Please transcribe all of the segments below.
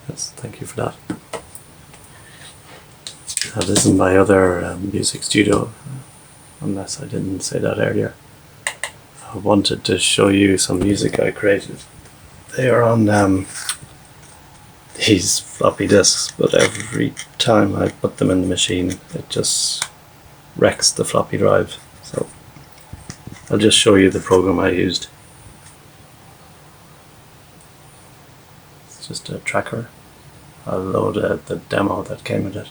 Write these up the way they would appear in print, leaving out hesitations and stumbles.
yes, thank you for that. This is my other music studio, unless I didn't say that earlier. I wanted to show you some music I created. They are on these floppy disks, but every time I put them in the machine it just wrecks the floppy drive. So I'll just show you the program I used. It's just a tracker. I'll load the demo that came with it.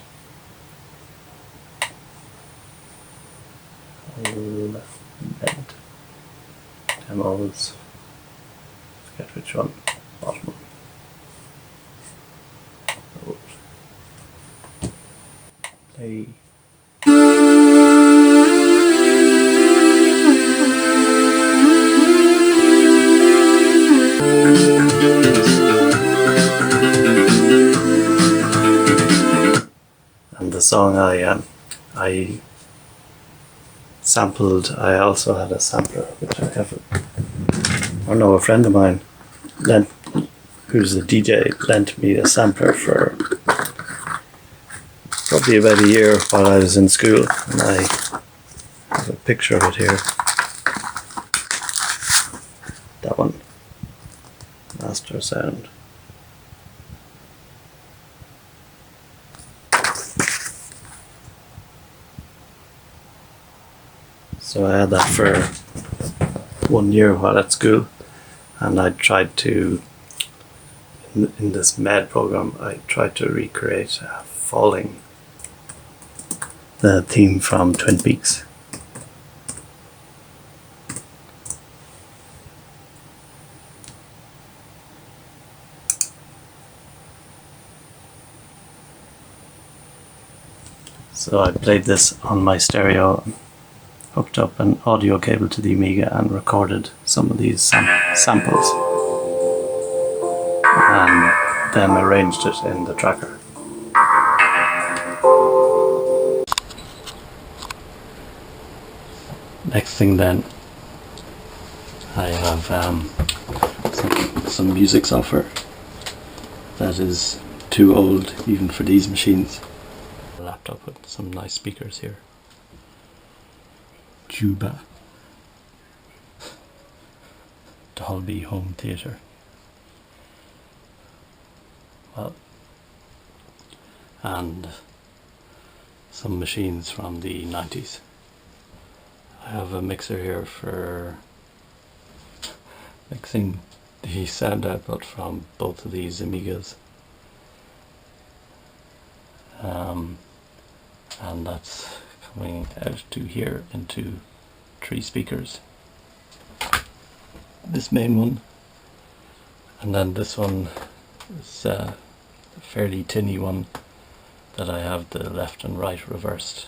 Left demos, forget which one, bottom one. Play. And the song I sampled, I also had a sampler which I have, a friend of mine who's a DJ lent me a sampler for probably about a year while I was in school, and I have a picture of it here. That one, master sound. So I had that for 1 year while at school, and I tried to, in this MED program, I tried to recreate Falling, the theme from Twin Peaks. So I played this on my stereo, hooked up an audio cable to the Amiga and recorded some of these samples, and then arranged it in the tracker. Next thing then, I have some music software that is too old even for these machines. A laptop with some nice speakers here. Juba, Dolby Home Theatre. Well, and some machines from the 90s. I have a mixer here for mixing the sound output from both of these Amigas, and that's coming out to here into 3 speakers. This main one, and then this one is a fairly tinny one that I have the left and right reversed,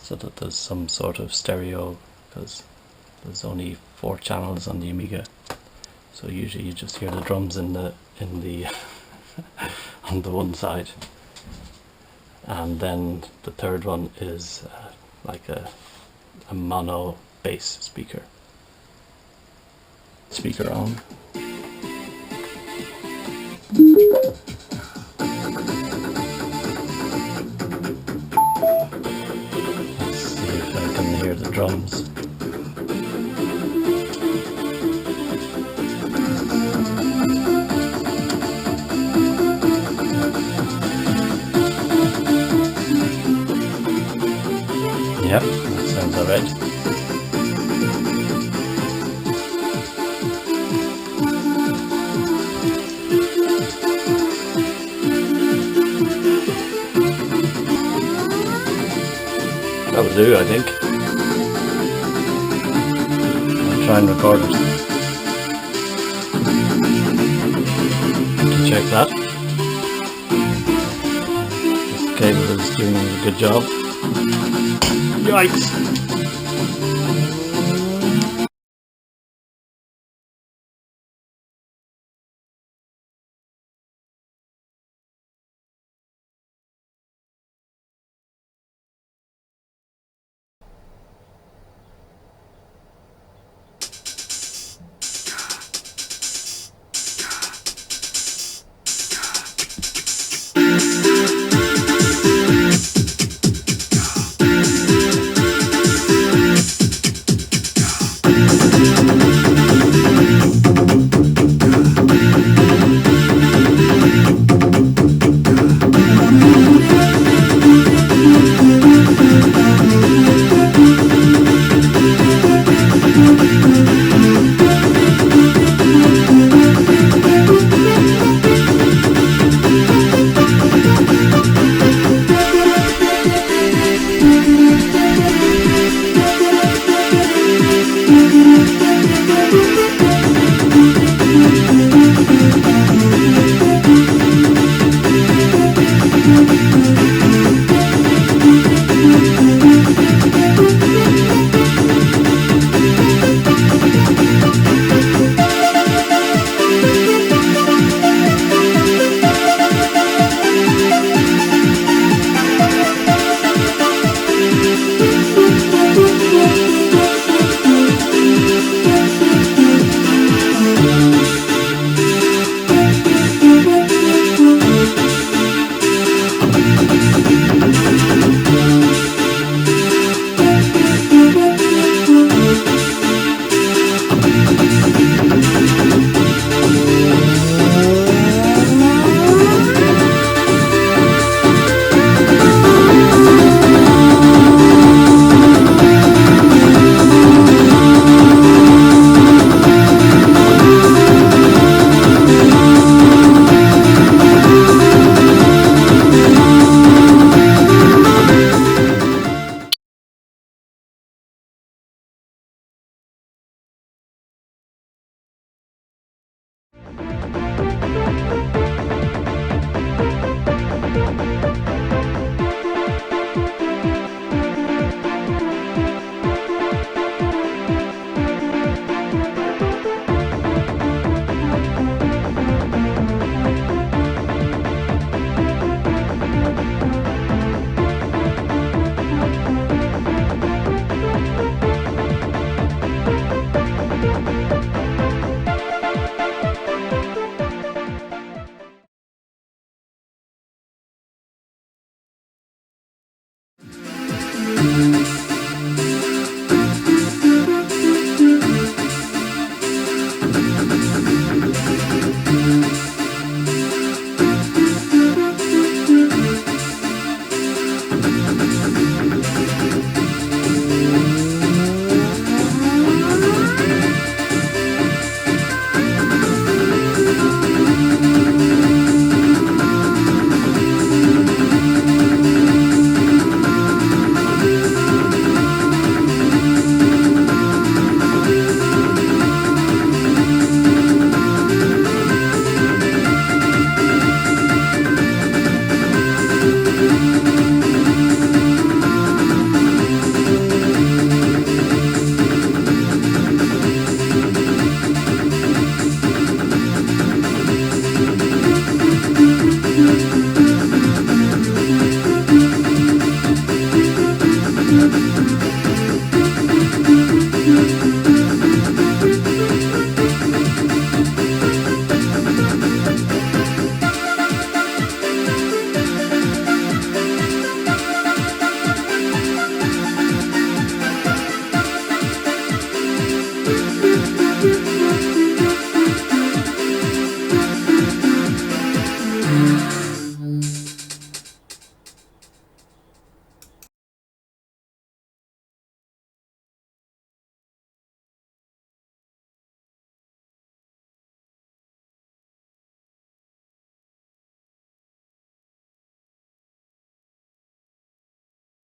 so that there's some sort of stereo, because there's only 4 channels on the Amiga, so usually you just hear the drums in the on the one side, and then the third one is like a mono bass speaker on. Hear the drums. Yep, that sounds alright. That will do, I think. Try and record it. To check that. This cable is doing a good job. Yikes!